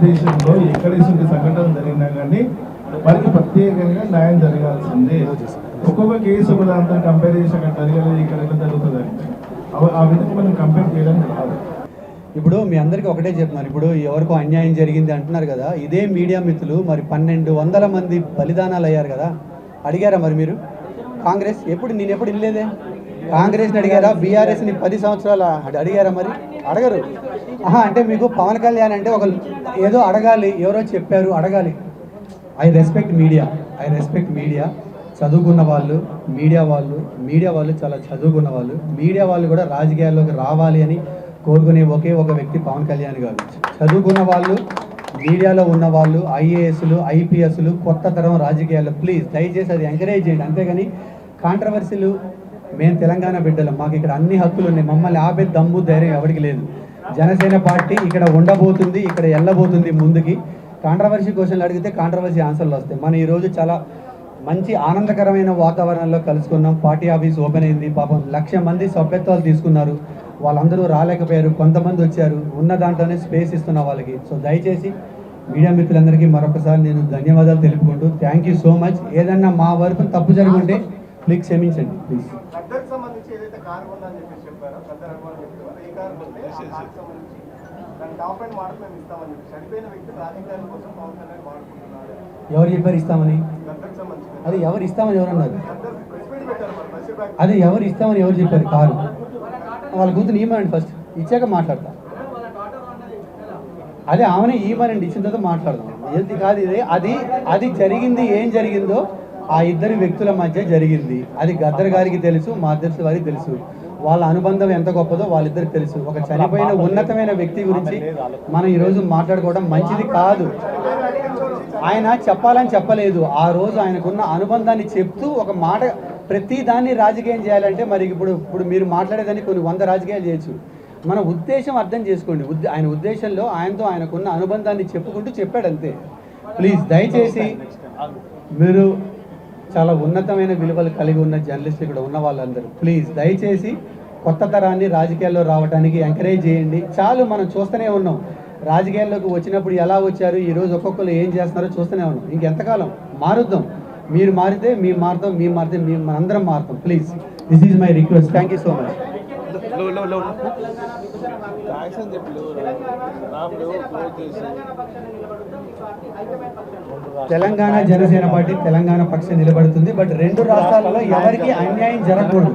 భారతదేశంలో ఎక్కడ ఇటువంటి సంఘటన జరిగినా కానీ వారికి ప్రత్యేకంగా న్యాయం జరగాల్సిందే. ఒక్కొక్క కేసు ఒక దాంతో కంపేర్ చేసి అక్కడ జరగలేదు ఇక్కడ ఎట్లా జరుగుతుంది అంటే ఆ విధంగా మనం కంపేర్ చేయడం కాదు. ఇప్పుడు మీ అందరికీ ఒకటే చెప్తున్నారు, ఇప్పుడు ఎవరికో అన్యాయం జరిగింది అంటున్నారు కదా, ఇదే మీడియా మిత్రులు మరి 1200 మంది బలిదానాలు అయ్యారు కదా, అడిగారా మరి మీరు? కాంగ్రెస్ నేను ఎప్పుడు ఇల్లేదే, కాంగ్రెస్ని అడిగారా? బీఆర్ఎస్ని 10 సంవత్సరాలు అడిగారా? మరి అడగరు. అంటే మీకు పవన్ కళ్యాణ్ అంటే ఒక ఏదో అడగాలి, ఎవరో చెప్పారు అడగాలి. ఐ రెస్పెక్ట్ మీడియా, చదువుకున్న వాళ్ళు, మీడియా వాళ్ళు చాలా చదువుకున్న వాళ్ళు. మీడియా వాళ్ళు కూడా రాజకీయాల్లోకి రావాలి అని కోరుకునే ఒకే ఒక వ్యక్తి పవన్ కళ్యాణ్ గారు. చదువుకున్న వాళ్ళు, మీడియాలో ఉన్న వాళ్ళు, ఐఏఎస్లు, ఐపీఎస్లు, కొత్త తరం రాజకీయాల్లో ప్లీజ్ దయచేసి అది ఎంకరేజ్ చేయండి. అంతేగాని కాంట్రవర్సీలు, మేము తెలంగాణ బిడ్డలం, మాకు ఇక్కడ అన్ని హక్కులు ఉన్నాయి, మమ్మల్ని ఆపే దమ్ము ధైర్యం ఎవరికి లేదు. జనసేన పార్టీ ఇక్కడ ఉండబోతుంది, ఇక్కడ వెళ్ళబోతుంది ముందుకి. కాంట్రవర్సీ క్వశ్చన్లు అడిగితే కాంట్రవర్సీ ఆన్సర్లు వస్తాయి. మనం ఈరోజు చాలా మంచి ఆనందకరమైన వాతావరణంలో కలుసుకున్నాం. పార్టీ ఆఫీస్ ఓపెన్ అయింది. పాపం 1,00,000 మంది సభ్యత్వాలు తీసుకున్నారు. వాళ్ళందరూ రాలేకపోయారు, కొంతమంది వచ్చారు. ఉన్న దాంట్లోనే స్పేస్ ఇస్తున్న వాళ్ళకి. సో దయచేసి మీడియా మిత్రులందరికీ మరొకసారి నేను ధన్యవాదాలు తెలుపుకుంటూ థ్యాంక్ యూ సో మచ్. ఏదన్నా మా వరకు తప్పు జరుగుంటే ప్లీజ్ క్షమించండి ప్లీజ్. ఎవరు చెప్పారు ఇస్తామని? అది ఎవరు ఇస్తామని ఎవరన్నారు? అది ఎవరు ఇస్తామని ఎవరు చెప్పారు? కారు వాళ్ళ కూతురు ఇవ్వమండి, ఫస్ట్ ఇచ్చాక మాట్లాడతా. అదే ఆమెనే ఇవ్వనండి, ఇచ్చిన తర్వాత మాట్లాడదాం. ఏది కాదు ఇది, అది జరిగింది. ఏం జరిగిందో ఆ ఇద్దరు వ్యక్తుల మధ్య జరిగింది. అది గద్దర్ గారికి తెలుసు, మా అధ్యక్ష వారికి తెలుసు. వాళ్ళ అనుబంధం ఎంత గొప్పదో వాళ్ళిద్దరికి తెలుసు. ఒక చనిపోయిన ఉన్నతమైన వ్యక్తి గురించి మనం ఈరోజు మాట్లాడుకోవడం మంచిది కాదు. ఆయన చెప్పాలని చెప్పలేదు, ఆ రోజు ఆయనకున్న అనుబంధాన్ని చెప్తూ ఒక మాట. ప్రతి దాన్ని రాజకీయం చేయాలంటే మరి ఇప్పుడు మీరు మాట్లాడేదాన్ని కొన్ని 100 రాజకీయాలు చేయొచ్చు. మన ఉద్దేశం అర్థం చేసుకోండి. ఆయన ఉద్దేశంలో ఆయనకున్న అనుబంధాన్ని చెప్పుకుంటూ చెప్పాడంతే. ప్లీజ్ దయచేసి మీరు చాలా ఉన్నతమైన విలువలు కలిగి ఉన్న జర్నలిస్టులు ఇక్కడ ఉన్న వాళ్ళందరూ ప్లీజ్ దయచేసి కొత్త తరాన్ని రాజకీయాల్లో రావడానికి ఎంకరేజ్ చేయండి. చాలు, మనం చూస్తూనే ఉన్నాం. రాజకీయాల్లోకి వచ్చినప్పుడు ఎలా వచ్చారు, ఈరోజు ఒక్కొక్కరు ఏం చేస్తున్నారో చూస్తూనే ఉన్నాం. ఇంకెంతకాలం మారుద్దాం. మీరు మారితే మేము మారుతాం, మేము మారితే మనందరం మారుతాం. Please this is my request. Thank you so much. Telangana Janasena party Telangana పక్షం నిలబడుతుంది. బట్ 2 రాష్ట్రాలలో ఎవరికి అన్యాయం జరగకూడదు.